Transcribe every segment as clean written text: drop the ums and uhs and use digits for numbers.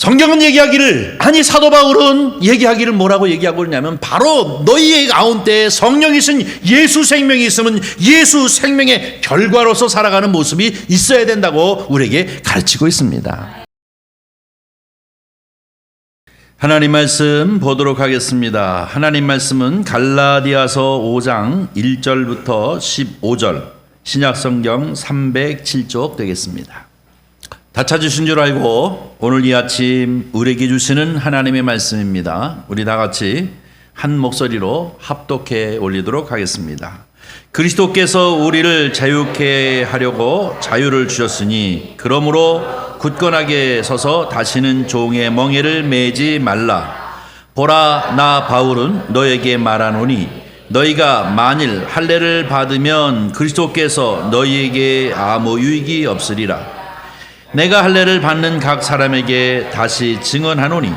성경은 얘기하기를, 아니 사도 바울은 얘기하기를 뭐라고 얘기하고 있냐면, 바로 너희의 가운데 성령이 있은 예수 생명이 있으면 예수 생명의 결과로서 살아가는 모습이 있어야 된다고 우리에게 가르치고 있습니다. 하나님 말씀 보도록 하겠습니다. 하나님 말씀은 갈라디아서 5장 1절부터 15절, 신약성경 307쪽 되겠습니다. 다 찾으신 줄 알고 오늘 이 아침 우리에게 주시는 하나님의 말씀입니다. 우리 다 같이 한 목소리로 합독해 올리도록 하겠습니다. 그리스도께서 우리를 자유케 하려고 자유를 주셨으니 그러므로 굳건하게 서서 다시는 종의 멍에를 매지 말라. 보라, 나 바울은 너에게 말하노니 너희가 만일 할례를 받으면 그리스도께서 너희에게 아무 유익이 없으리라. 내가 할례를 받는 각 사람에게 다시 증언하노니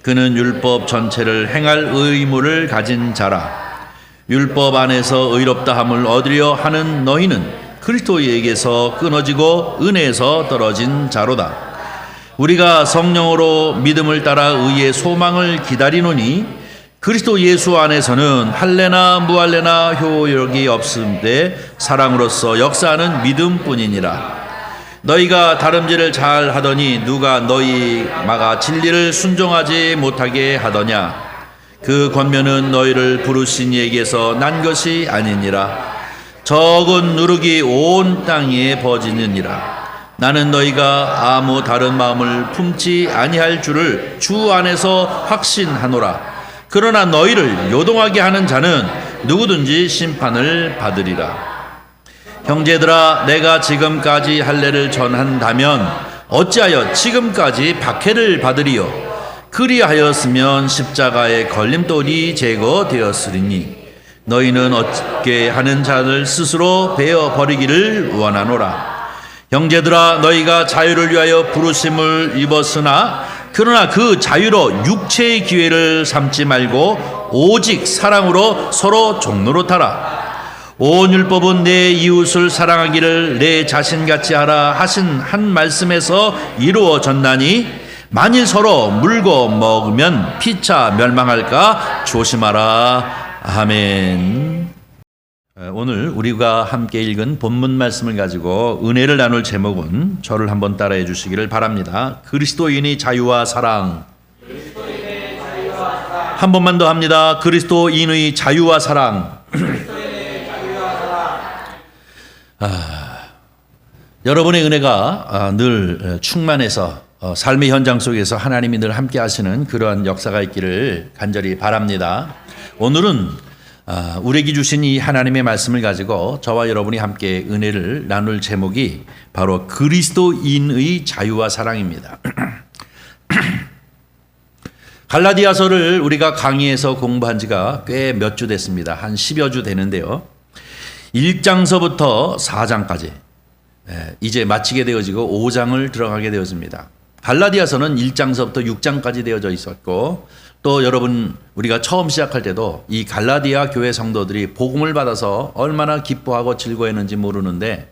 그는 율법 전체를 행할 의무를 가진 자라. 율법 안에서 의롭다 함을 얻으려 하는 너희는 그리스도에게서 끊어지고 은혜에서 떨어진 자로다. 우리가 성령으로 믿음을 따라 의의 소망을 기다리노니 그리스도 예수 안에서는 할례나 무할례나 효력이 없음되 사랑으로서 역사하는 믿음뿐이니라. 너희가 다름질을 잘 하더니 누가 너희 마가 진리를 순종하지 못하게 하더냐. 그 권면은 너희를 부르신 이에게서 난 것이 아니니라. 적은 누룩이 온 땅에 퍼지느니라. 나는 너희가 아무 다른 마음을 품지 아니할 줄을 주 안에서 확신하노라. 그러나 너희를 요동하게 하는 자는 누구든지 심판을 받으리라. 형제들아, 내가 지금까지 할례를 전한다면 어찌하여 지금까지 박해를 받으리요? 그리하였으면 십자가의 걸림돌이 제거되었으리니 너희는 어떻게 하는 자를 스스로 베어 버리기를 원하노라. 형제들아, 너희가 자유를 위하여 부르심을 입었으나 그러나 그 자유로 육체의 기회를 삼지 말고 오직 사랑으로 서로 종노릇하라. 온 율법은 내 이웃을 사랑하기를 내 자신같이 하라 하신 한 말씀에서 이루어졌나니 만일 서로 물고 먹으면 피차 멸망할까 조심하라. 아멘. 오늘 우리가 함께 읽은 본문 말씀을 가지고 은혜를 나눌 제목은, 저를 한번 따라해 주시기를 바랍니다. 그리스도인의 자유와 사랑. 한 번만 더 합니다. 그리스도인의 자유와 사랑. 여러분의 은혜가 늘 충만해서 삶의 현장 속에서 하나님이 늘 함께 하시는 그러한 역사가 있기를 간절히 바랍니다. 오늘은 우리에게 주신 이 하나님의 말씀을 가지고 저와 여러분이 함께 은혜를 나눌 제목이 바로 그리스도인의 자유와 사랑입니다. 갈라디아서를 우리가 강의에서 공부한 지가 꽤 몇 주 됐습니다. 한 10여 주 되는데요. 1장서부터 4장까지 이제 마치게 되어지고 5장을 들어가게 되었습니다. 갈라디아서는 1장서부터 6장까지 되어져 있었고, 또 여러분 우리가 처음 시작할 때도 이 갈라디아 교회 성도들이 복음을 받아서 얼마나 기뻐하고 즐거워했는지 모르는데,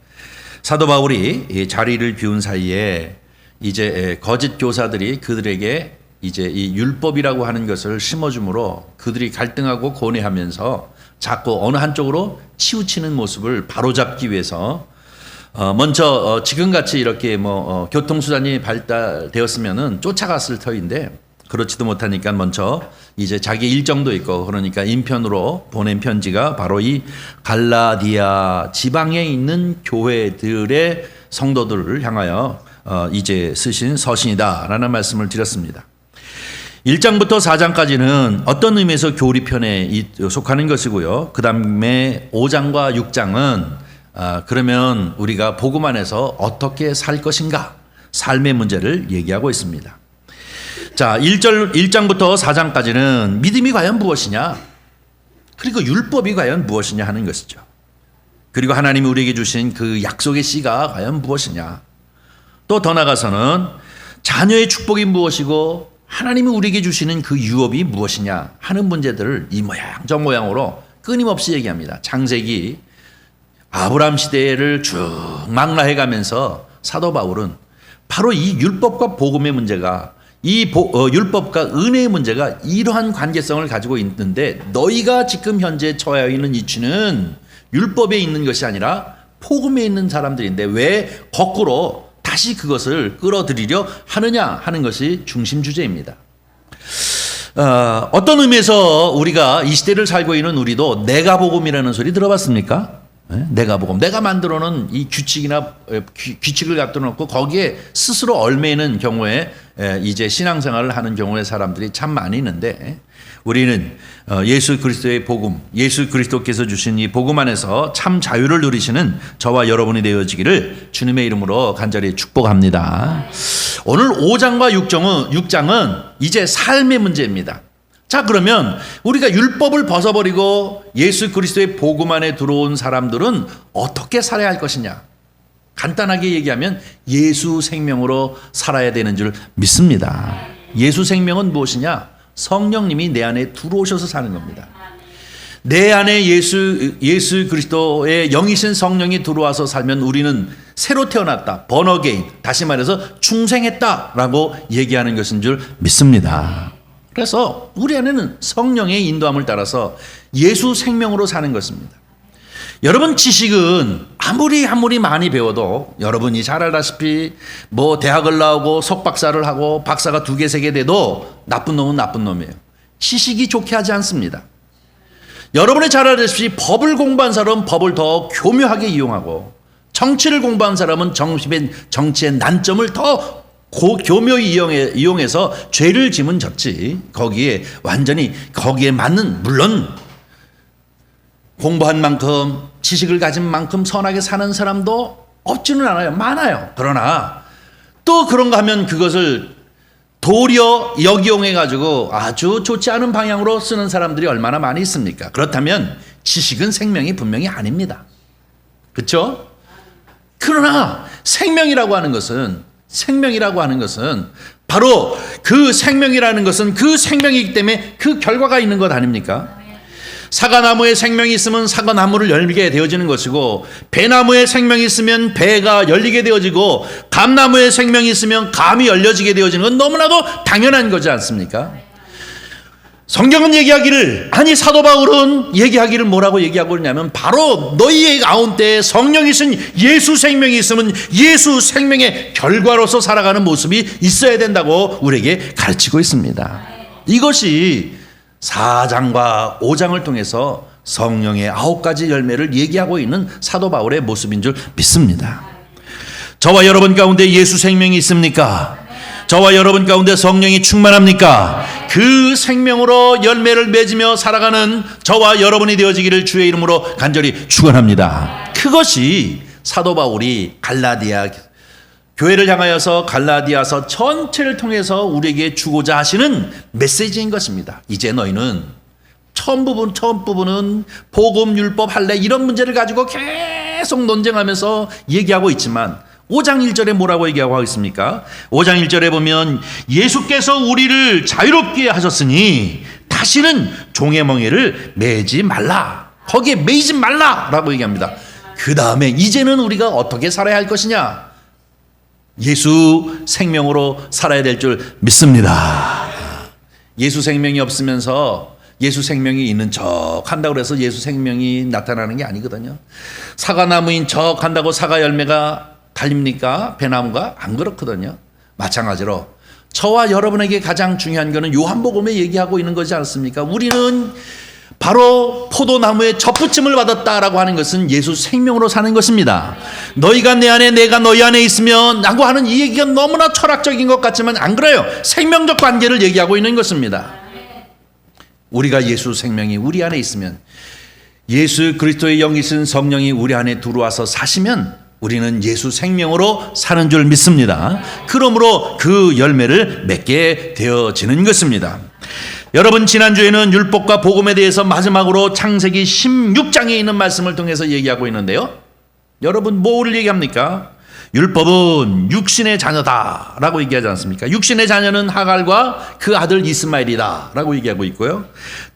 사도 바울이 이 자리를 비운 사이에 이제 거짓 교사들이 그들에게 이제 이 율법이라고 하는 것을 심어줌으로 그들이 갈등하고 고뇌하면서 자꾸 어느 한쪽으로 치우치는 모습을 바로잡기 위해서 먼저 지금같이 이렇게 교통수단이 발달되었으면은 쫓아갔을 터인데, 그렇지도 못하니까 먼저 이제 자기 일정도 있고 그러니까 인편으로 보낸 편지가 바로 이 갈라디아 지방에 있는 교회들의 성도들을 향하여 이제 쓰신 서신이다라는 말씀을 드렸습니다. 1장부터 4장까지는 어떤 의미에서 교리편에 속하는 것이고요. 그 다음에 5장과 6장은 그러면 우리가 복음 안에서 어떻게 살 것인가, 삶의 문제를 얘기하고 있습니다. 자, 1장부터 4장까지는 믿음이 과연 무엇이냐, 그리고 율법이 과연 무엇이냐 하는 것이죠. 그리고 하나님이 우리에게 주신 그 약속의 씨가 과연 무엇이냐, 또 더 나아가서는 자녀의 축복이 무엇이고 하나님이 우리에게 주시는 그 유업이 무엇이냐 하는 문제들을 이 모양 저 모양으로 끊임없이 얘기합니다. 창세기 아브라함 시대를 쭉 망라해 가면서 사도 바울은 바로 이 율법과 복음의 문제가 이 율법과 은혜의 문제가 이러한 관계성을 가지고 있는데 너희가 지금 현재 처해 있는 이치는 율법에 있는 것이 아니라 복음에 있는 사람들인데 왜 거꾸로 다시 그것을 끌어들이려 하느냐 하는 것이 중심 주제입니다. 어떤 의미에서 우리가 이 시대를 살고 있는 우리도 내가 복음이라는 소리 들어봤습니까? 내가 복음, 내가 만들어 놓은 이 규칙을 갖다 놓고 거기에 스스로 얽매이는 경우에 이제 신앙생활을 하는 경우에 사람들이 참 많이 있는데 우리는 예수 그리스도의 복음, 예수 그리스도께서 주신 이 복음 안에서 참 자유를 누리시는 저와 여러분이 되어지기를 주님의 이름으로 간절히 축복합니다. 오늘 5장과 6장은 이제 삶의 문제입니다. 자, 그러면 우리가 율법을 벗어버리고 예수 그리스도의 복음 안에 들어온 사람들은 어떻게 살아야 할 것이냐? 간단하게 얘기하면 예수 생명으로 살아야 되는 줄 믿습니다. 예수 생명은 무엇이냐? 성령님이 내 안에 들어오셔서 사는 겁니다. 내 안에 예수 그리스도의 영이신 성령이 들어와서 살면 우리는 새로 태어났다, born again, 다시 말해서 중생했다라고 얘기하는 것인 줄 믿습니다. 그래서 우리 안에는 성령의 인도함을 따라서 예수 생명으로 사는 것입니다. 여러분, 지식은 아무리 많이 배워도 여러분이 잘 알다시피 대학을 나오고 석박사를 하고 박사가 2개, 3개 돼도 나쁜 놈은 나쁜 놈이에요. 지식이 좋게 하지 않습니다. 여러분이 잘 알다시피 법을 공부한 사람은 법을 더 교묘하게 이용하고 정치를 공부한 사람은 정치의 난점을 더 교묘히 이용해서 죄를 지면 졌지. 거기에 맞는, 물론 공부한 만큼 지식을 가진 만큼 선하게 사는 사람도 없지는 않아요. 많아요. 그러나 또 그런가 하면 그것을 도리어 역이용해 가지고 아주 좋지 않은 방향으로 쓰는 사람들이 얼마나 많이 있습니까? 그렇다면 지식은 생명이 분명히 아닙니다. 그렇죠? 그러나 생명이라고 하는 것은 바로 그 생명이라는 것은 그 생명이기 때문에 그 결과가 있는 것 아닙니까? 사과나무에 생명이 있으면 사과나무를 열리게 되어지는 것이고, 배나무에 생명이 있으면 배가 열리게 되어지고, 감나무에 생명이 있으면 감이 열려지게 되어지는 건 너무나도 당연한 거지 않습니까? 성경은 얘기하기를, 아니 사도 바울은 얘기하기를 뭐라고 얘기하고 있냐면 바로 너희의 가운데 성령이신 예수 생명이 있으면 예수 생명의 결과로서 살아가는 모습이 있어야 된다고 우리에게 가르치고 있습니다. 이것이 4장과 5장을 통해서 성령의 9가지 열매를 얘기하고 있는 사도 바울의 모습인 줄 믿습니다. 저와 여러분 가운데 예수 생명이 있습니까? 저와 여러분 가운데 성령이 충만합니까? 그 생명으로 열매를 맺으며 살아가는 저와 여러분이 되어지기를 주의 이름으로 간절히 축원합니다. 그것이 사도 바울이 갈라디아 교회를 향하여서 갈라디아서 전체를 통해서 우리에게 주고자 하시는 메시지인 것입니다. 이제 너희는 처음 부분은 복음, 율법, 할례 이런 문제를 가지고 계속 논쟁하면서 얘기하고 있지만 5장 1절에 뭐라고 얘기하고 있습니까? 5장 1절에 보면 예수께서 우리를 자유롭게 하셨으니 다시는 종의 멍에를 매지 말라. 거기에 매이지 말라라고 얘기합니다. 그 다음에 이제는 우리가 어떻게 살아야 할 것이냐? 예수 생명으로 살아야 될 줄 믿습니다. 예수 생명이 없으면서 예수 생명이 있는 척 한다고 해서 예수 생명이 나타나는 게 아니거든요. 사과나무인 척 한다고 사과 열매가 달립니까? 배나무가? 안 그렇거든요. 마찬가지로 저와 여러분에게 가장 중요한 것은 요한복음에 얘기하고 있는 거지 않습니까? 우리는 바로 포도나무의 접붙임을 받았다라고 하는 것은 예수 생명으로 사는 것입니다. 너희가 내 안에 내가 너희 안에 있으면 라고 하는 이 얘기가 너무나 철학적인 것 같지만 안 그래요. 생명적 관계를 얘기하고 있는 것입니다. 우리가 예수 생명이 우리 안에 있으면, 예수 그리스도의 영이신 성령이 우리 안에 들어와서 사시면 우리는 예수 생명으로 사는 줄 믿습니다. 그러므로 그 열매를 맺게 되어지는 것입니다. 여러분, 지난주에는 율법과 복음에 대해서 마지막으로 창세기 16장에 있는 말씀을 통해서 얘기하고 있는데요. 여러분, 뭐를 얘기합니까? 율법은 육신의 자녀다 라고 얘기하지 않습니까? 육신의 자녀는 하갈과 그 아들 이스마엘이다 라고 얘기하고 있고요.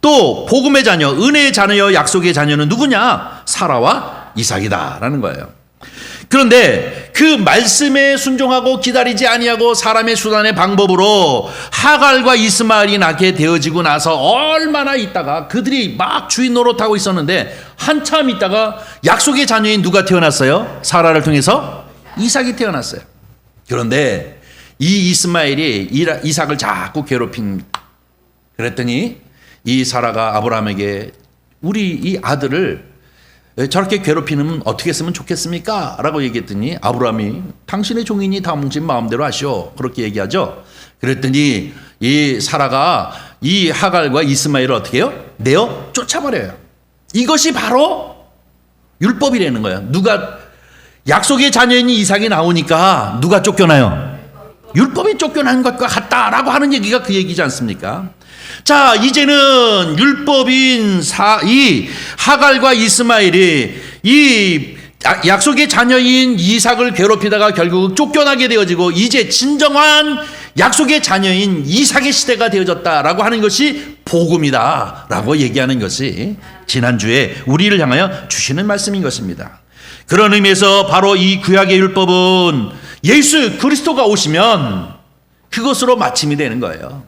또 복음의 자녀, 은혜의 자녀여 약속의 자녀는 누구냐? 사라와 이삭이다 라는 거예요. 그런데 그 말씀에 순종하고 기다리지 아니하고 사람의 수단의 방법으로 하갈과 이스마엘이 낳게 되어지고 나서 얼마나 있다가 그들이 막 주인 노릇하고 있었는데 한참 있다가 약속의 자녀인 누가 태어났어요? 사라를 통해서 이삭이 태어났어요. 그런데 이 이스마엘이 이삭을 자꾸 괴롭힌, 그랬더니 이 사라가 아브라함에게 우리 이 아들을 저렇게 괴롭히면 어떻게 했으면 좋겠습니까? 라고 얘기했더니 아브라함이 당신의 종이니 당신 마음대로 하시오, 그렇게 얘기하죠. 그랬더니 이 사라가 이 하갈과 이스마엘을 어떻게 해요? 내어 쫓아버려요. 이것이 바로 율법이라는 거예요. 누가 약속의 자녀인 이삭이 나오니까 누가 쫓겨나요? 율법이 쫓겨난 것과 같다라고 하는 얘기가 그 얘기지 않습니까? 자, 이제는 율법인 이 하갈과 이스마엘이 이 약속의 자녀인 이삭을 괴롭히다가 결국 쫓겨나게 되어지고 이제 진정한 약속의 자녀인 이삭의 시대가 되어졌다라고 하는 것이 복음이다라고 얘기하는 것이 지난주에 우리를 향하여 주시는 말씀인 것입니다. 그런 의미에서 바로 이 구약의 율법은 예수 그리스도가 오시면 그것으로 마침이 되는 거예요.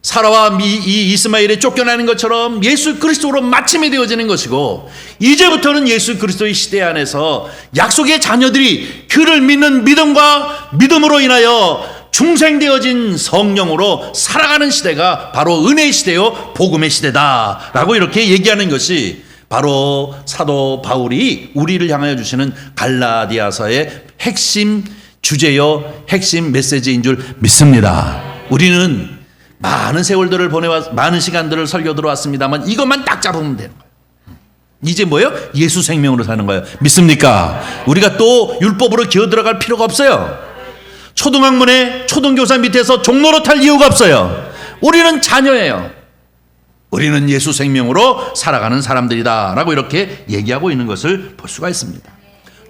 사라와 이 이스마엘이 쫓겨나는 것처럼 예수 그리스도로 마침이 되어지는 것이고, 이제부터는 예수 그리스도의 시대 안에서 약속의 자녀들이 그를 믿는 믿음으로 인하여 중생되어진 성령으로 살아가는 시대가 바로 은혜의 시대요 복음의 시대다라고 이렇게 얘기하는 것이 바로 사도 바울이 우리를 향하여 주시는 갈라디아서의 핵심 주제요 핵심 메시지인 줄 믿습니다. 우리는 많은 세월들을 많은 시간들을 설교 들어왔습니다만 이것만 딱 잡으면 되는 거예요. 이제 뭐예요? 예수 생명으로 사는 거예요. 믿습니까? 우리가 또 율법으로 기어 들어갈 필요가 없어요. 초등학문에 초등교사 밑에서 종로로 탈 이유가 없어요. 우리는 자녀예요. 우리는 예수 생명으로 살아가는 사람들이다 라고 이렇게 얘기하고 있는 것을 볼 수가 있습니다.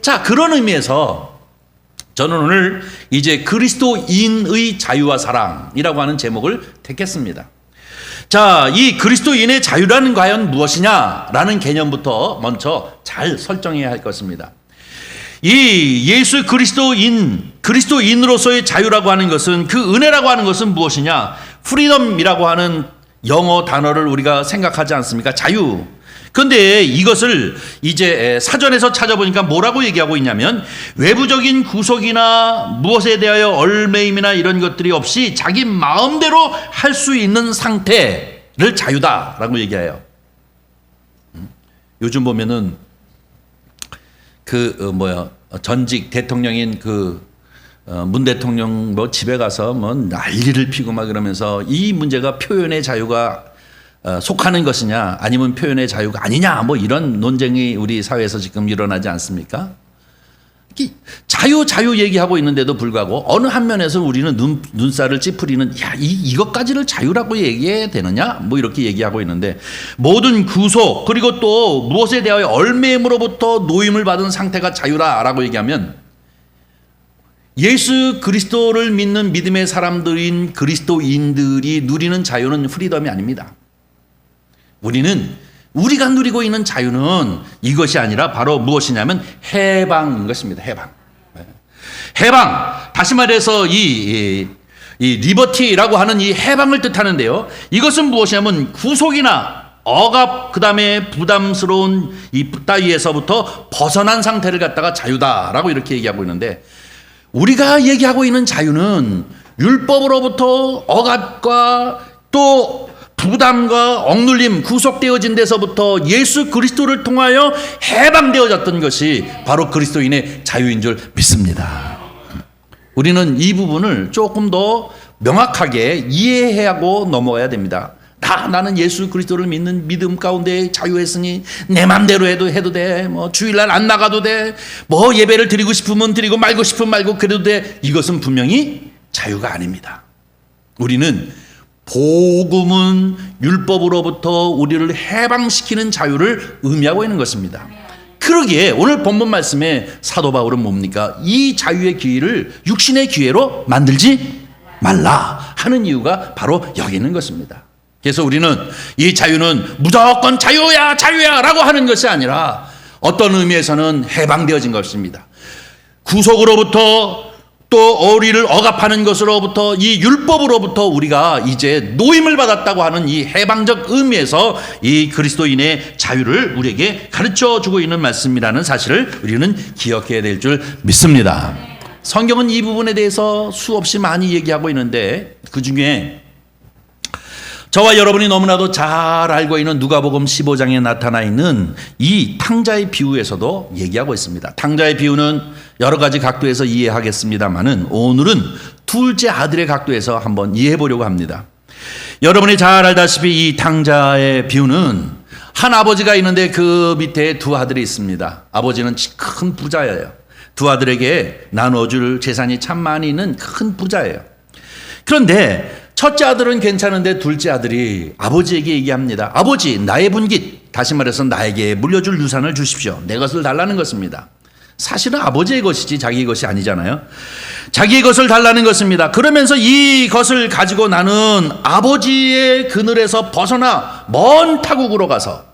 자, 그런 의미에서 저는 오늘 이제 그리스도인의 자유와 사랑이라고 하는 제목을 택했습니다. 자, 이 그리스도인의 자유라는 과연 무엇이냐라는 개념부터 먼저 잘 설정해야 할 것입니다. 이 예수 그리스도인으로서의 자유라고 하는 것은, 그 은혜라고 하는 것은 무엇이냐? 프리덤이라고 하는 영어 단어를 우리가 생각하지 않습니까? 자유. 그런데 이것을 이제 사전에서 찾아보니까 뭐라고 얘기하고 있냐면, 외부적인 구속이나 무엇에 대하여 얼매임이나 이런 것들이 없이 자기 마음대로 할 수 있는 상태를 자유다라고 얘기해요. 요즘 보면은 전직 대통령인 문 대통령 집에 가서 난리를 피고 막 그러면서 이 문제가 표현의 자유가 속하는 것이냐 아니면 표현의 자유가 아니냐 이런 논쟁이 우리 사회에서 지금 일어나지 않습니까? 자유 얘기하고 있는데도 불구하고 어느 한 면에서 우리는 눈살을 찌푸리는, 이것까지를 자유라고 얘기해야 되느냐 이렇게 얘기하고 있는데, 모든 구속 그리고 또 무엇에 대하여 얼매임으로부터 노임을 받은 상태가 자유라라고 얘기하면, 예수 그리스도를 믿는 믿음의 사람들인 그리스도인들이 누리는 자유는 프리덤이 아닙니다. 우리가 누리고 있는 자유는 이것이 아니라 바로 무엇이냐면 해방인 것입니다. 해방. 다시 말해서 이 리버티라고 하는 이 해방을 뜻하는데요. 이것은 무엇이냐면 구속이나 억압, 그 다음에 부담스러운 이 따위에서부터 벗어난 상태를 갖다가 자유다라고 이렇게 얘기하고 있는데, 우리가 얘기하고 있는 자유는 율법으로부터 억압과 또 부담과 억눌림, 구속되어진 데서부터 예수 그리스도를 통하여 해방되어졌던 것이 바로 그리스도인의 자유인 줄 믿습니다. 우리는 이 부분을 조금 더 명확하게 이해하고 넘어가야 됩니다. 나는 예수 그리스도를 믿는 믿음 가운데 자유했으니 내 맘대로 해도 돼. 주일날 안 나가도 돼. 예배를 드리고 싶으면 드리고 말고 싶으면 말고 그래도 돼. 이것은 분명히 자유가 아닙니다. 우리는 복음은 율법으로부터 우리를 해방시키는 자유를 의미하고 있는 것입니다. 그러기에 오늘 본문 말씀에 사도 바울은 뭡니까? 이 자유의 기회를 육신의 기회로 만들지 말라 하는 이유가 바로 여기 있는 것입니다. 그래서 우리는 이 자유는 무조건 자유야 라고 하는 것이 아니라 어떤 의미에서는 해방되어진 것입니다. 구속으로부터 또 우리를 억압하는 것으로부터 이 율법으로부터 우리가 이제 노임을 받았다고 하는 이 해방적 의미에서 이 그리스도인의 자유를 우리에게 가르쳐 주고 있는 말씀이라는 사실을 우리는 기억해야 될 줄 믿습니다. 성경은 이 부분에 대해서 수없이 많이 얘기하고 있는데 그중에 저와 여러분이 너무나도 잘 알고 있는 누가복음 15장에 나타나 있는 이 탕자의 비유에서도 얘기하고 있습니다. 탕자의 비유는 여러 가지 각도에서 이해하겠습니다만은 오늘은 둘째 아들의 각도에서 한번 이해해 보려고 합니다. 여러분이 잘 알다시피 이 탕자의 비유는 한 아버지가 있는데 그 밑에 두 아들이 있습니다. 아버지는 큰 부자예요. 두 아들에게 나눠줄 재산이 참 많이 있는 큰 부자예요. 그런데 첫째 아들은 괜찮은데 둘째 아들이 아버지에게 얘기합니다. 아버지, 나의 분깃, 다시 말해서 나에게 물려줄 유산을 주십시오. 내 것을 달라는 것입니다. 사실은 아버지의 것이지 자기의 것이 아니잖아요. 자기의 것을 달라는 것입니다. 그러면서 이 것을 가지고 나는 아버지의 그늘에서 벗어나 먼 타국으로 가서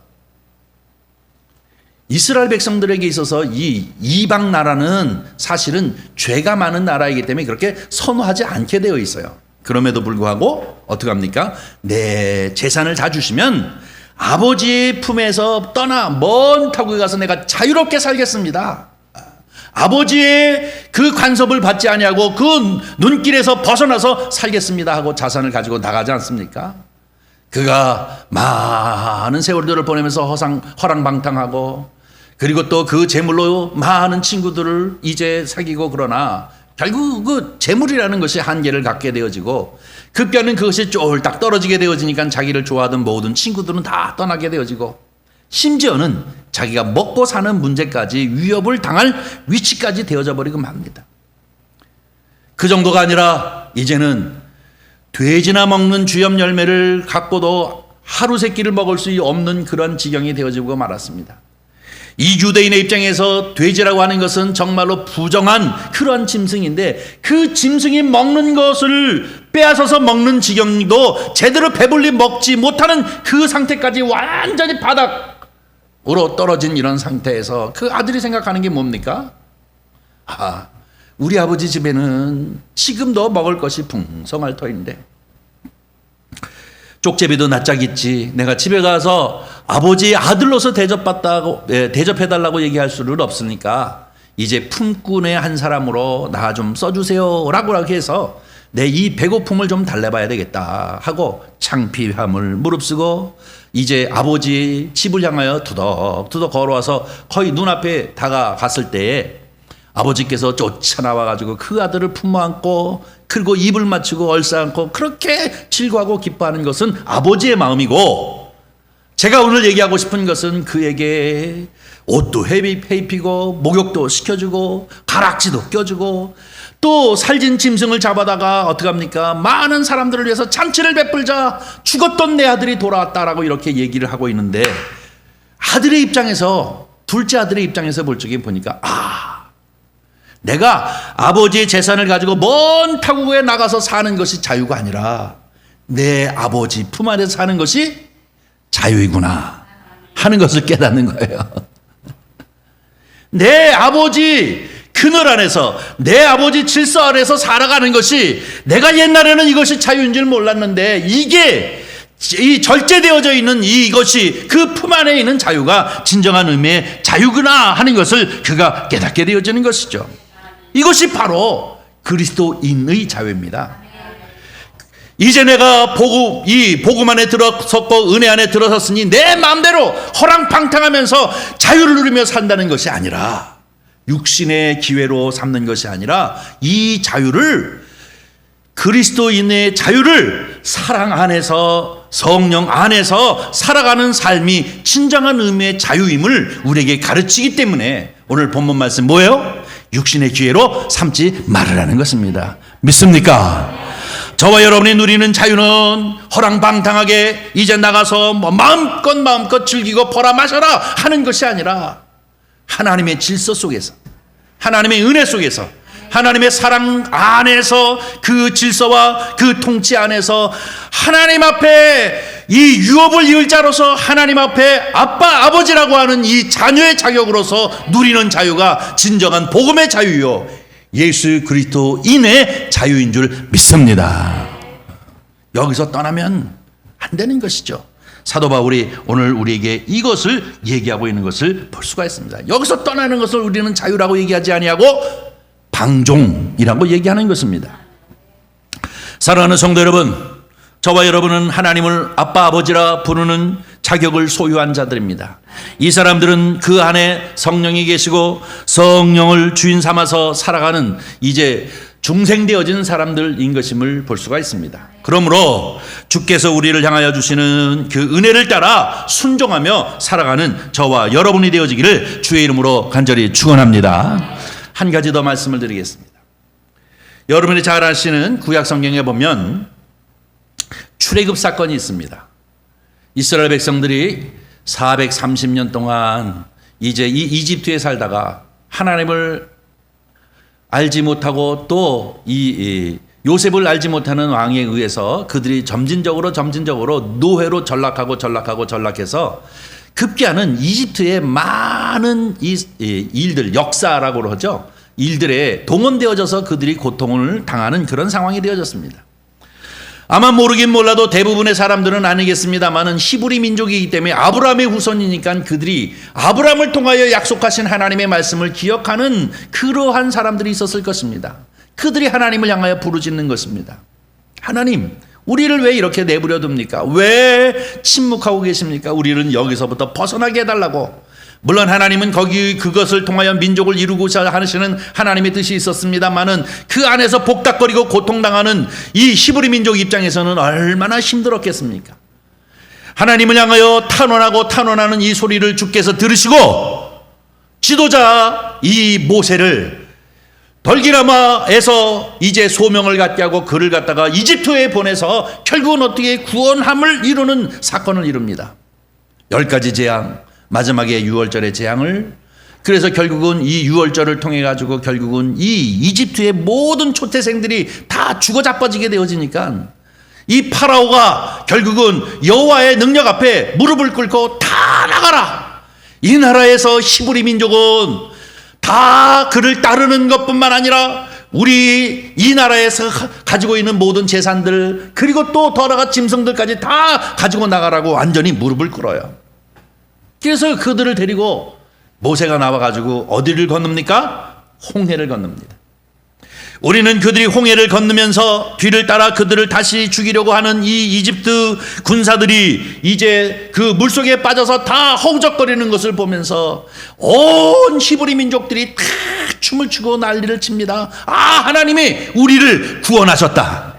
이스라엘 백성들에게 있어서 이 이방 나라는 사실은 죄가 많은 나라이기 때문에 그렇게 선호하지 않게 되어 있어요. 그럼에도 불구하고 어떻게 합니까? 내 재산을 다 주시면 아버지의 품에서 떠나 먼 타국에 가서 내가 자유롭게 살겠습니다. 아버지의 그 간섭을 받지 아니하고 그 눈길에서 벗어나서 살겠습니다 하고 자산을 가지고 나가지 않습니까? 그가 많은 세월들을 보내면서 허랑방탕하고 그리고 또 그 재물로 많은 친구들을 이제 사귀고 그러나 결국 그 재물이라는 것이 한계를 갖게 되어지고 급기야는 그것이 쫄딱 떨어지게 되어지니까 자기를 좋아하던 모든 친구들은 다 떠나게 되어지고 심지어는 자기가 먹고 사는 문제까지 위협을 당할 위치까지 되어져 버리고 맙니다. 그 정도가 아니라 이제는 돼지나 먹는 주엽 열매를 갖고도 하루 세 끼를 먹을 수 없는 그런 지경이 되어지고 말았습니다. 이 유대인의 입장에서 돼지라고 하는 것은 정말로 부정한 그런 짐승인데 그 짐승이 먹는 것을 빼앗아서 먹는 지경도 제대로 배불리 먹지 못하는 그 상태까지 완전히 바닥으로 떨어진 이런 상태에서 그 아들이 생각하는 게 뭡니까? 우리 아버지 집에는 지금도 먹을 것이 풍성할 터인데 쪽제비도 낯짝 있지. 내가 집에 가서 아버지의 아들로서 대접해달라고 얘기할 수는 없으니까 이제 품꾼의 한 사람으로 나 좀 써주세요 라고 해서 내 이 배고픔을 좀 달래봐야 되겠다 하고 창피함을 무릅쓰고 이제 아버지 집을 향하여 투덕투덕 걸어와서 거의 눈앞에 다가갔을 때에 아버지께서 쫓아나와가지고 그 아들을 품어안고 그리고 입을 맞추고 얼싸안고 그렇게 즐거워하고 기뻐하는 것은 아버지의 마음이고 제가 오늘 얘기하고 싶은 것은 그에게 옷도 입히고 목욕도 시켜주고 가락지도 껴주고 또 살진 짐승을 잡아다가 어떻게 합니까? 많은 사람들을 위해서 잔치를 베풀자 죽었던 내 아들이 돌아왔다라고 이렇게 얘기를 하고 있는데 아들의 입장에서 둘째 아들의 입장에서 볼 적에 보니까 내가 아버지의 재산을 가지고 먼 타국에 나가서 사는 것이 자유가 아니라 내 아버지 품 안에서 사는 것이 자유이구나 하는 것을 깨닫는 거예요. 내 아버지 그늘 안에서 내 아버지 질서 안에서 살아가는 것이 내가 옛날에는 이것이 자유인 줄 몰랐는데 이게 이 절제되어져 있는 이것이 그 품 안에 있는 자유가 진정한 의미의 자유구나 하는 것을 그가 깨닫게 되어지는 것이죠. 이것이 바로 그리스도인의 자유입니다. 이제 내가 이 복음 안에 들어섰고 은혜 안에 들어섰으니 내 마음대로 허랑방탕하면서 자유를 누리며 산다는 것이 아니라 육신의 기회로 삼는 것이 아니라 이 자유를 그리스도인의 자유를 사랑 안에서 성령 안에서 살아가는 삶이 진정한 의미의 자유임을 우리에게 가르치기 때문에 오늘 본문 말씀 뭐예요? 육신의 기회로 삼지 말으라는 것입니다. 믿습니까? 저와 여러분이 누리는 자유는 허랑방탕하게 이제 나가서 마음껏 즐기고 벌어 마셔라 하는 것이 아니라 하나님의 질서 속에서 하나님의 은혜 속에서 하나님의 사랑 안에서 그 질서와 그 통치 안에서 하나님 앞에 이 유업을 이을 자로서 하나님 앞에 아빠 아버지라고 하는 이 자녀의 자격으로서 누리는 자유가 진정한 복음의 자유요 예수 그리스도인의 자유인 줄 믿습니다. 여기서 떠나면 안 되는 것이죠. 사도 바울이 오늘 우리에게 이것을 얘기하고 있는 것을 볼 수가 있습니다. 여기서 떠나는 것을 우리는 자유라고 얘기하지 아니하고 방종이라고 얘기하는 것입니다. 사랑하는 성도 여러분, 저와 여러분은 하나님을 아빠 아버지라 부르는 자격을 소유한 자들입니다. 이 사람들은 그 안에 성령이 계시고 성령을 주인 삼아서 살아가는 이제 중생되어진 사람들인 것임을 볼 수가 있습니다. 그러므로 주께서 우리를 향하여 주시는 그 은혜를 따라 순종하며 살아가는 저와 여러분이 되어지기를 주의 이름으로 간절히 축원합니다. 한 가지 더 말씀을 드리겠습니다. 여러분이 잘 아시는 구약 성경에 보면 출애굽 사건이 있습니다. 이스라엘 백성들이 430년 동안 이제 이 이집트에 살다가 하나님을 알지 못하고 또 이 요셉을 알지 못하는 왕에 의해서 그들이 점진적으로 노예로 전락해서 급기야는 이집트의 많은 일들, 역사라고 그러죠. 일들에 동원되어져서 그들이 고통을 당하는 그런 상황이 되어졌습니다. 아마 모르긴 몰라도 대부분의 사람들은 아니겠습니다만은 히브리 민족이기 때문에 아브라함의 후손이니까 그들이 아브라함을 통하여 약속하신 하나님의 말씀을 기억하는 그러한 사람들이 있었을 것입니다. 그들이 하나님을 향하여 부르짖는 것입니다. 하나님, 우리를 왜 이렇게 내버려 둡니까? 왜 침묵하고 계십니까? 우리는 여기서부터 벗어나게 해달라고. 물론 하나님은 그것을 통하여 민족을 이루고자 하시는 하나님의 뜻이 있었습니다만은 그 안에서 복닥거리고 고통당하는 이 히브리 민족 입장에서는 얼마나 힘들었겠습니까? 하나님을 향하여 탄원하는 이 소리를 주께서 들으시고 지도자 이 모세를 벌기라마에서 이제 소명을 갖게 하고 그를 갖다가 이집트에 보내서 결국은 어떻게 구원함을 이루는 사건을 이룹니다. 10가지 재앙, 마지막에 유월절의 재앙을, 그래서 결국은 이 유월절을 통해 가지고 결국은 이 이집트의 모든 초태생들이 다 죽어 자빠지게 되어지니까 이 파라오가 결국은 여호와의 능력 앞에 무릎을 꿇고 다 나가라. 이 나라에서 히브리 민족은 다 그를 따르는 것뿐만 아니라 우리 이 나라에서 가지고 있는 모든 재산들 그리고 또 더 나아가 짐승들까지 다 가지고 나가라고 완전히 무릎을 꿇어요. 그래서 그들을 데리고 모세가 나와가지고 어디를 건넙니까? 홍해를 건넙니다. 우리는 그들이 홍해를 건너면서 뒤를 따라 그들을 다시 죽이려고 하는 이 이집트 군사들이 이제 그 물속에 빠져서 다 허우적거리는 것을 보면서 온 히브리 민족들이 다 춤을 추고 난리를 칩니다. 아, 하나님이 우리를 구원하셨다.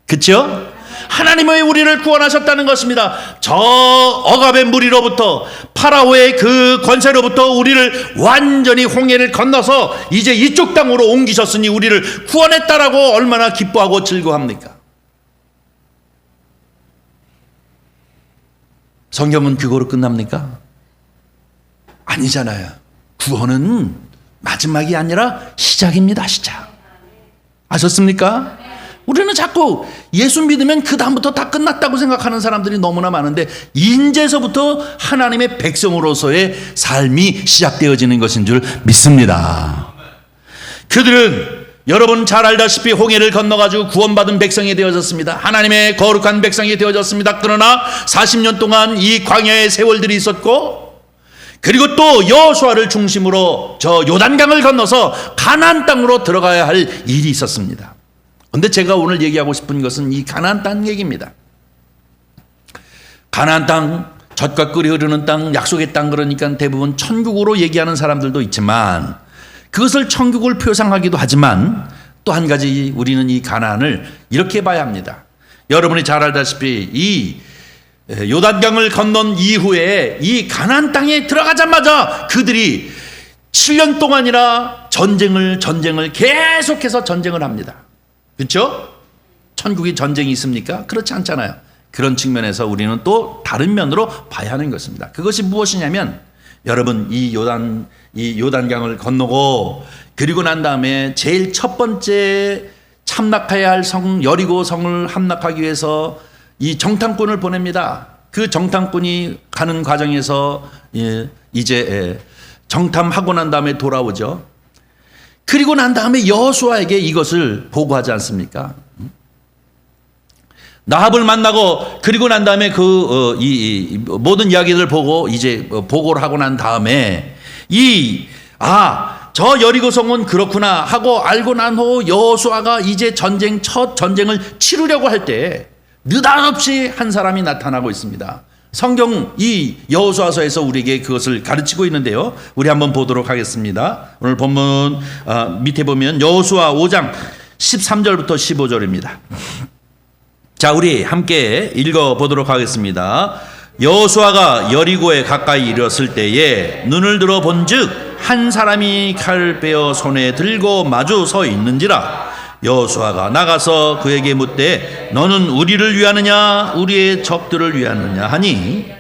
그렇죠? 하나님의 우리를 구원하셨다는 것입니다. 저 억압의 무리로부터 파라오의 그 권세로부터 우리를 완전히 홍해를 건너서 이제 이쪽 땅으로 옮기셨으니 우리를 구원했다라고 얼마나 기뻐하고 즐거워합니까? 성경은 그거로 끝납니까? 아니잖아요. 구원은 마지막이 아니라 시작입니다. 시작. 아셨습니까? 우리는 자꾸 예수 믿으면 그 다음부터 다 끝났다고 생각하는 사람들이 너무나 많은데 인제서부터 하나님의 백성으로서의 삶이 시작되어지는 것인 줄 믿습니다. 그들은 여러분 잘 알다시피 홍해를 건너가지고 구원받은 백성이 되어졌습니다. 하나님의 거룩한 백성이 되어졌습니다. 그러나 40년 동안 이 광야의 세월들이 있었고 그리고 또 여호수아를 중심으로 저 요단강을 건너서 가나안 땅으로 들어가야 할 일이 있었습니다. 그런데 제가 오늘 얘기하고 싶은 것은 이 가나안 땅 얘기입니다. 가나안 땅, 젖과 꿀이 흐르는 땅, 약속의 땅, 그러니까 대부분 천국으로 얘기하는 사람들도 있지만 그것을 천국을 표상하기도 하지만 또 한 가지 우리는 이 가나안을 이렇게 봐야 합니다. 여러분이 잘 알다시피 이 요단강을 건넌 이후에 이 가나안 땅에 들어가자마자 그들이 7년 동안이나 전쟁을 계속해서 전쟁을 합니다. 그렇죠? 천국이 전쟁이 있습니까? 그렇지 않잖아요. 그런 측면에서 우리는 또 다른 면으로 봐야 하는 것입니다. 그것이 무엇이냐면 여러분 이 요단강을 건너고 그리고 난 다음에 제일 첫 번째 참락해야 할 성 여리고 성을 함락하기 위해서 이 정탐꾼을 보냅니다. 그 정탐꾼이 가는 과정에서 이제 정탐하고 난 다음에 돌아오죠. 그리고 난 다음에 여호수아에게 이것을 보고하지 않습니까? 나합을 만나고 그리고 난 다음에 이 모든 이야기들을 보고 이제 보고를 하고 난 다음에 저 여리고성은 그렇구나 하고 알고 난 후 여호수아가 이제 첫 전쟁을 치르려고 할 때 느닷없이 한 사람이 나타나고 있습니다. 성경 이 여호수아서에서 우리에게 그것을 가르치고 있는데요. 우리 한번 보도록 하겠습니다. 오늘 본문 밑에 보면 여호수아 5장 13절부터 15절입니다. 자, 우리 함께 읽어보도록 하겠습니다. 여호수아가 여리고에 가까이 이르렀을 때에 눈을 들어 본즉 한 사람이 칼을 빼어 손에 들고 마주 서 있는지라. 여호수아가 나가서 그에게 묻되 너는 우리를 위하느냐 우리의 적들을 위하느냐 하니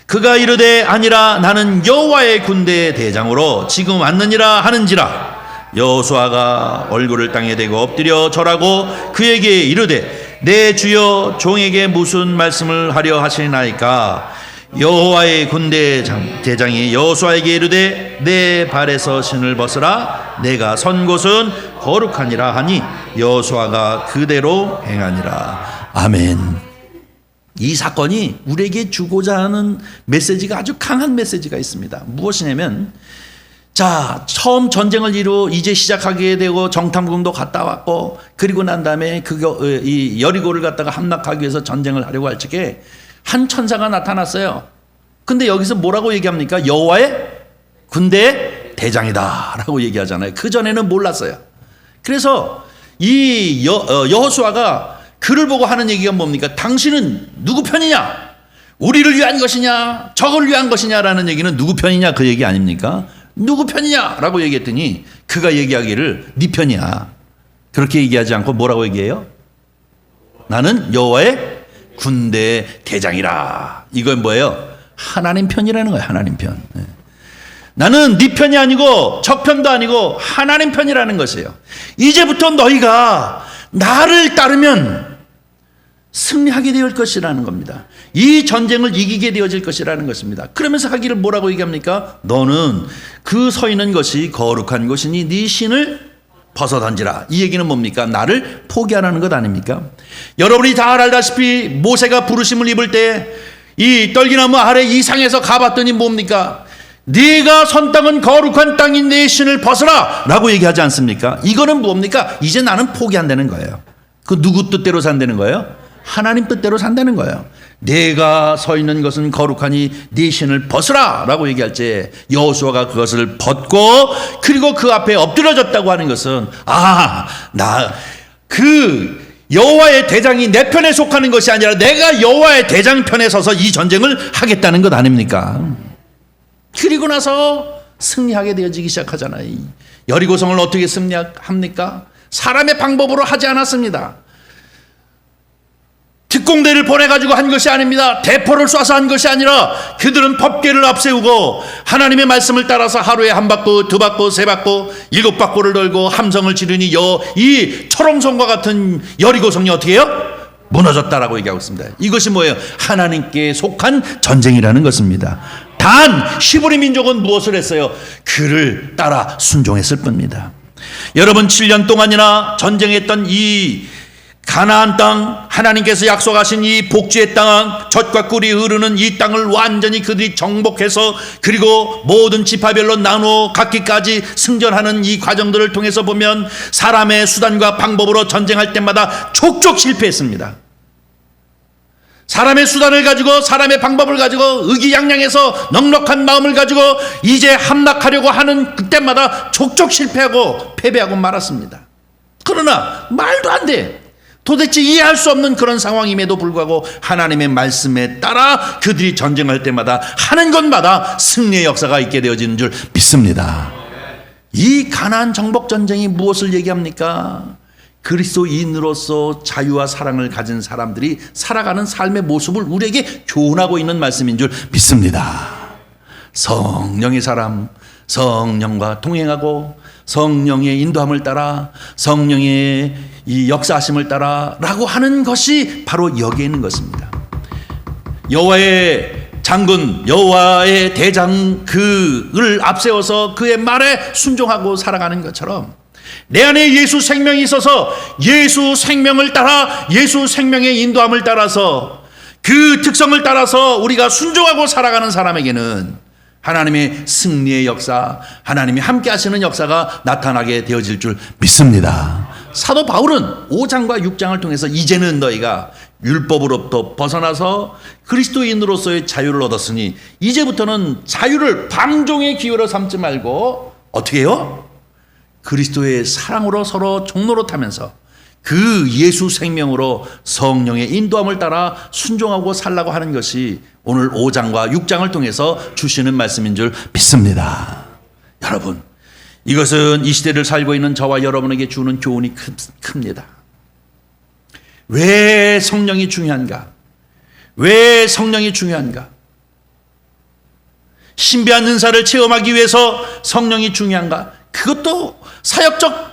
그가 이르되 아니라 나는 여호와의 군대의 대장으로 지금 왔느니라 하는지라. 여호수아가 얼굴을 땅에 대고 엎드려 절하고 그에게 이르되 내 주여 종에게 무슨 말씀을 하려 하시나이까. 여호와의 군대 대장이 여호수아에게 이르되 내 발에서 신을 벗으라. 내가 선 곳은 거룩하니라 하니 여호수아가 그대로 행하니라. 아멘. 이 사건이 우리에게 주고자 하는 메시지가 아주 강한 메시지가 있습니다. 무엇이냐면 자, 처음 전쟁을 이제 시작하게 되고 정탐군도 갔다 왔고 그리고 난 다음에 이 여리고를 갖다가 함락하기 위해서 전쟁을 하려고 할 적에 한 천사가 나타났어요. 근데 여기서 뭐라고 얘기합니까? 여호와의 군대의 대장이다 라고 얘기하잖아요. 그전에는 몰랐어요. 그래서 이 여호수아가 그를 보고 하는 얘기가 뭡니까? 당신은 누구 편이냐? 우리를 위한 것이냐? 적을 위한 것이냐라는 얘기는 누구 편이냐 그 얘기 아닙니까? 누구 편이냐라고 얘기했더니 그가 얘기하기를 네 편이야. 그렇게 얘기하지 않고 뭐라고 얘기해요? 나는 여호와의 군대 대장이라. 이건 뭐예요? 하나님 편이라는 거예요. 하나님 편. 나는 네 편이 아니고 적 편도 아니고 하나님 편이라는 것이에요. 이제부터 너희가 나를 따르면 승리하게 될 것이라는 겁니다. 이 전쟁을 이기게 되어질 것이라는 것입니다. 그러면서 하기를 뭐라고 얘기합니까? 너는 그 서 있는 것이 거룩한 것이니 네 신을 벗어던지라. 이 얘기는 뭡니까? 나를 포기하라는 것 아닙니까? 여러분이 다 알다시피 모세가 부르심을 입을 때 이 떨기나무 아래 이 상에서 가봤더니 뭡니까? 네가 선 땅은 거룩한 땅인 내 신을 벗어라 라고 얘기하지 않습니까? 이거는 뭡니까? 이제 나는 포기한다는 거예요. 그 누구 뜻대로 산다는 거예요? 하나님 뜻대로 산다는 거예요. 내가 서 있는 것은 거룩하니 네 신을 벗으라 라고 얘기할 때 여호수아가 그것을 벗고 그리고 그 앞에 엎드려졌다고 하는 것은 여호와의 대장이 내 편에 속하는 것이 아니라 내가 여호와의 대장 편에 서서 이 전쟁을 하겠다는 것 아닙니까? 그리고 나서 승리하게 되어지기 시작하잖아요. 여리고성을 어떻게 승리합니까? 사람의 방법으로 하지 않았습니다. 특공대를 보내가지고 한 것이 아닙니다. 대포를 쏴서 한 것이 아니라 그들은 법궤를 앞세우고 하나님의 말씀을 따라서 하루에 한 바퀴, 두 바퀴, 세 바퀴, 7바퀴를 돌고 함성을 지르니 이 초롱성과 같은 여리고성이 어떻게 해요? 무너졌다라고 얘기하고 있습니다. 이것이 뭐예요? 하나님께 속한 전쟁이라는 것입니다. 단 히브리 민족은 무엇을 했어요? 그를 따라 순종했을 뿐입니다. 여러분 7년 동안이나 전쟁했던 이 가나안 땅, 하나님께서 약속하신 이 복지의 땅, 젖과 꿀이 흐르는 이 땅을 완전히 그들이 정복해서 그리고 모든 지파별로 나누어 갖기까지 승전하는 이 과정들을 통해서 보면 사람의 수단과 방법으로 전쟁할 때마다 족족 실패했습니다. 사람의 수단을 가지고 사람의 방법을 가지고 의기양양해서 넉넉한 마음을 가지고 이제 함락하려고 하는 그때마다 족족 실패하고 패배하고 말았습니다. 그러나 말도 안 돼. 도대체 이해할 수 없는 그런 상황임에도 불구하고 하나님의 말씀에 따라 그들이 전쟁할 때마다 하는 것마다 승리의 역사가 있게 되어지는 줄 믿습니다. 이 가나안 정복 전쟁이 무엇을 얘기합니까? 그리스도인으로서 자유와 사랑을 가진 사람들이 살아가는 삶의 모습을 우리에게 교훈하고 있는 말씀인 줄 믿습니다. 성령의 사람, 성령과 동행하고 성령의 인도함을 따라 성령의 이 역사하심을 따라라고 하는 것이 바로 여기에 있는 것입니다. 여호와의 장군, 여호와의 대장 그를 앞세워서 그의 말에 순종하고 살아가는 것처럼 내 안에 예수 생명이 있어서 예수 생명을 따라 예수 생명의 인도함을 따라서 그 특성을 따라서 우리가 순종하고 살아가는 사람에게는 하나님의 승리의 역사, 하나님이 함께 하시는 역사가 나타나게 되어질 줄 믿습니다. 사도 바울은 5장과 6장을 통해서 이제는 너희가 율법으로부터 벗어나서 그리스도인으로서의 자유를 얻었으니 이제부터는 자유를 방종의 기회로 삼지 말고 어떻게 해요? 그리스도의 사랑으로 서로 종노릇하면서 그 예수 생명으로 성령의 인도함을 따라 순종하고 살라고 하는 것이 오늘 5장과 6장을 통해서 주시는 말씀인 줄 믿습니다. 여러분, 이것은 이 시대를 살고 있는 저와 여러분에게 주는 교훈이 큽니다. 왜 성령이 중요한가? 왜 성령이 중요한가? 신비한 은사를 체험하기 위해서 성령이 중요한가? 그것도 사역적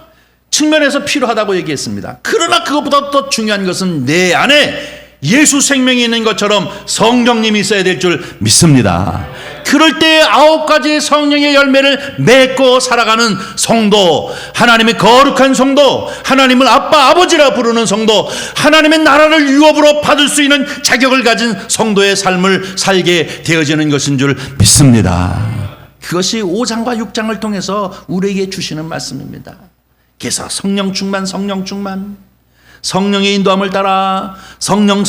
측면에서 필요하다고 얘기했습니다. 그러나 그것보다 더 중요한 것은 내 안에 예수 생명이 있는 것처럼 성령님이 있어야 될 줄 믿습니다. 그럴 때 9가지의 성령의 열매를 맺고 살아가는 성도, 하나님의 거룩한 성도, 하나님을 아빠 아버지라 부르는 성도, 하나님의 나라를 유업으로 받을 수 있는 자격을 가진 성도의 삶을 살게 되어지는 것인 줄 믿습니다. 그것이 5장과 6장을 통해서 우리에게 주시는 말씀입니다. 그래서 성령 충만, 성령 충만, 성령의 인도함을 따라 성령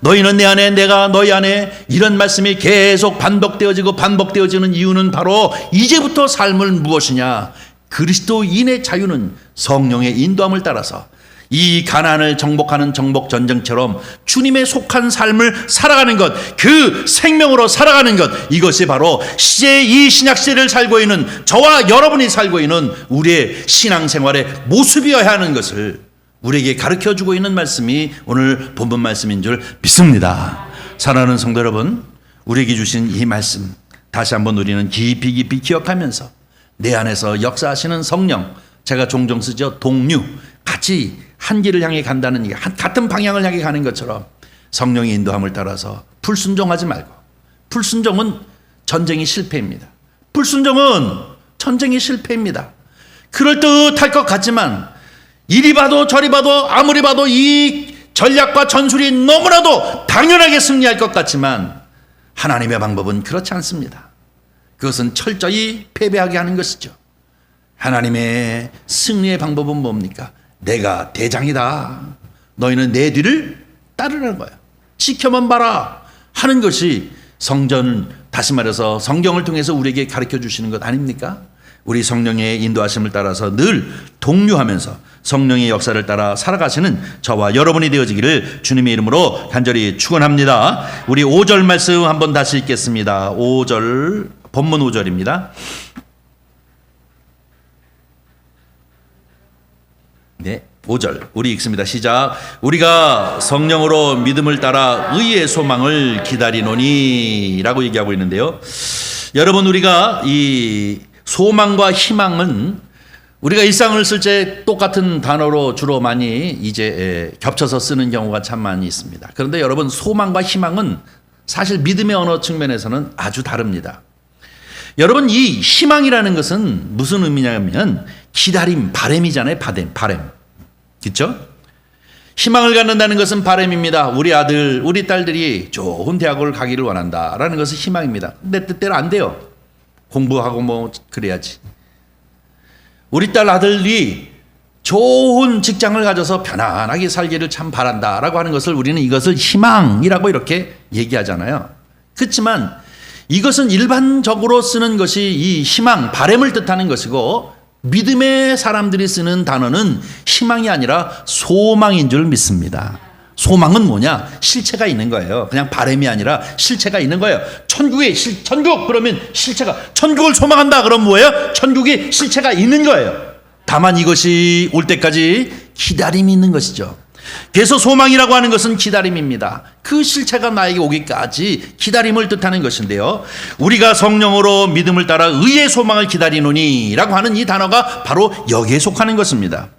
너희는 내 안에 내가 너희 안에, 이런 말씀이 계속 반복되어지는 이유는 바로 이제부터 삶은 무엇이냐? 그리스도인의 자유는 성령의 인도함을 따라서 이 가나안을 정복하는 정복 전쟁처럼 주님의 속한 삶을 살아가는 것, 그 생명으로 살아가는 것, 이것이 바로 이 신약시대를 살고 있는 저와 여러분이 살고 있는 우리의 신앙생활의 모습이어야 하는 것을 우리에게 가르쳐주고 있는 말씀이 오늘 본문 말씀인 줄 믿습니다. 사랑하는 성도 여러분, 우리에게 주신 이 말씀 다시 한번 우리는 깊이 기억하면서 내 안에서 역사하시는 성령, 제가 종종 쓰죠, 동류, 같이 한 길을 향해 간다는 얘기, 같은 방향을 향해 가는 것처럼 성령의 인도함을 따라서 불순종하지 말고, 불순종은 전쟁이 실패입니다. 불순종은 전쟁이 실패입니다. 그럴듯할 것 같지만 이리 봐도 저리 봐도 아무리 봐도 이 전략과 전술이 너무나도 당연하게 승리할 것 같지만 하나님의 방법은 그렇지 않습니다. 그것은 철저히 패배하게 하는 것이죠. 하나님의 승리의 방법은 뭡니까? 내가 대장이다. 너희는 내 뒤를 따르라는 거야. 지켜만 봐라 하는 것이 성전, 다시 말해서 성경을 통해서 우리에게 가르쳐 주시는 것 아닙니까? 우리 성령의 인도하심을 따라서 늘 동료하면서 성령의 역사를 따라 살아가시는 저와 여러분이 되어지기를 주님의 이름으로 간절히 축원합니다. 우리 5절 말씀 한번 다시 읽겠습니다. 5절, 본문 5절입니다. 네, 5절 우리 읽습니다. 시작. 우리가 성령으로 믿음을 따라 의의 소망을 기다리노니 라고 얘기하고 있는데요. 여러분, 우리가 이 소망과 희망은 우리가 일상을 쓸 때 똑같은 단어로 주로 많이 이제 겹쳐서 쓰는 경우가 참 많이 있습니다. 그런데 여러분, 소망과 희망은 사실 믿음의 언어 측면에서는 아주 다릅니다. 여러분, 이 희망이라는 것은 무슨 의미냐면 기다림, 바램이잖아요. 바램. 그렇죠? 희망을 갖는다는 것은 바램입니다. 우리 아들, 우리 딸들이 좋은 대학을 가기를 원한다라는 것은 희망입니다. 내 뜻대로 안 돼요. 공부하고 뭐 그래야지. 우리 딸 아들이 좋은 직장을 가져서 편안하게 살기를 참 바란다라고 하는 것을 우리는 이것을 희망이라고 이렇게 얘기하잖아요. 그렇지만 이것은 일반적으로 쓰는 것이 이 희망, 바램을 뜻하는 것이고, 믿음의 사람들이 쓰는 단어는 희망이 아니라 소망인 줄 믿습니다. 소망은 뭐냐? 실체가 있는 거예요. 그냥 바램이 아니라 실체가 있는 거예요. 천국 그러면 실체가, 천국을 소망한다 그러면 뭐예요? 천국이 실체가 있는 거예요. 다만 이것이 올 때까지 기다림이 있는 것이죠. 그래서 소망이라고 하는 것은 기다림입니다. 그 실체가 나에게 오기까지 기다림을 뜻하는 것인데요. 우리가 성령으로 믿음을 따라 의의 소망을 기다리노니 라고 하는 이 단어가 바로 여기에 속하는 것입니다.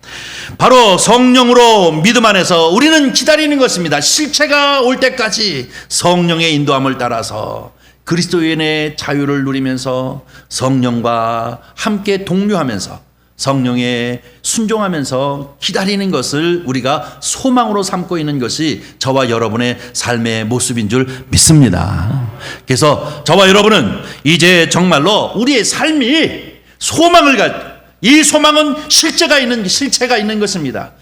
바로 성령으로 믿음 안에서 우리는 기다리는 것입니다. 실체가 올 때까지 성령의 인도함을 따라서 그리스도인의 자유를 누리면서 성령과 함께 동료하면서 성령에 순종하면서 기다리는 것을 우리가 소망으로 삼고 있는 것이 저와 여러분의 삶의 모습인 줄 믿습니다. 그래서 저와 여러분은 이제 정말로 우리의 삶이 소망을 가지고, 이 소망은 실체가 있는 것입니다.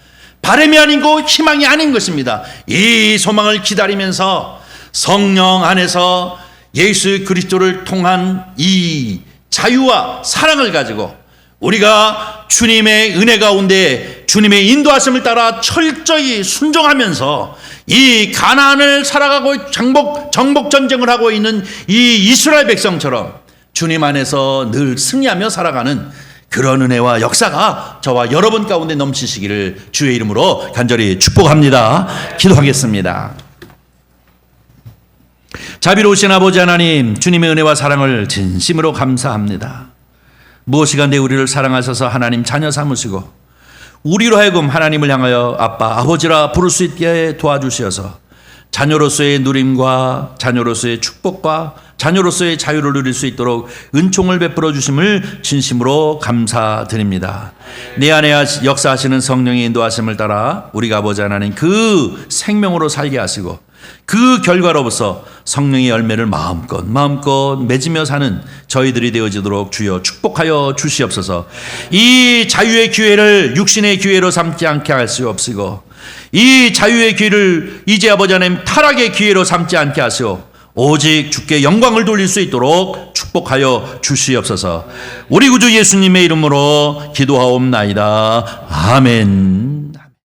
바람이 아니고 희망이 아닌 것입니다. 이 소망을 기다리면서 성령 안에서 예수 그리스도를 통한 이 자유와 사랑을 가지고 우리가 주님의 은혜 가운데 주님의 인도하심을 따라 철저히 순종하면서 이 가나안을 살아가고 정복 전쟁을 하고 있는 이 이스라엘 백성처럼 주님 안에서 늘 승리하며 살아가는 그런 은혜와 역사가 저와 여러분 가운데 넘치시기를 주의 이름으로 간절히 축복합니다. 기도하겠습니다. 자비로우신 아버지 하나님, 주님의 은혜와 사랑을 진심으로 감사합니다. 무엇이간데 우리를 사랑하셔서 하나님 자녀 삼으시고 우리로 하여금 하나님을 향하여 아빠, 아버지라 부를 수 있게 도와주셔서 자녀로서의 누림과 자녀로서의 축복과 자녀로서의 자유를 누릴 수 있도록 은총을 베풀어 주심을 진심으로 감사드립니다. 내 안에 역사하시는 성령의 인도하심을 따라 우리가 아버지 하나님 그 생명으로 살게 하시고 그 결과로서 성령의 열매를 마음껏 맺으며 사는 저희들이 되어지도록 주여 축복하여 주시옵소서. 이 자유의 기회를 육신의 기회로 삼지 않게 하시옵시고 이 자유의 기회를 이제 아버지 하나님 타락의 기회로 삼지 않게 하시오 오직 주께 영광을 돌릴 수 있도록 축복하여 주시옵소서. 우리 구주 예수님의 이름으로 기도하옵나이다. 아멘.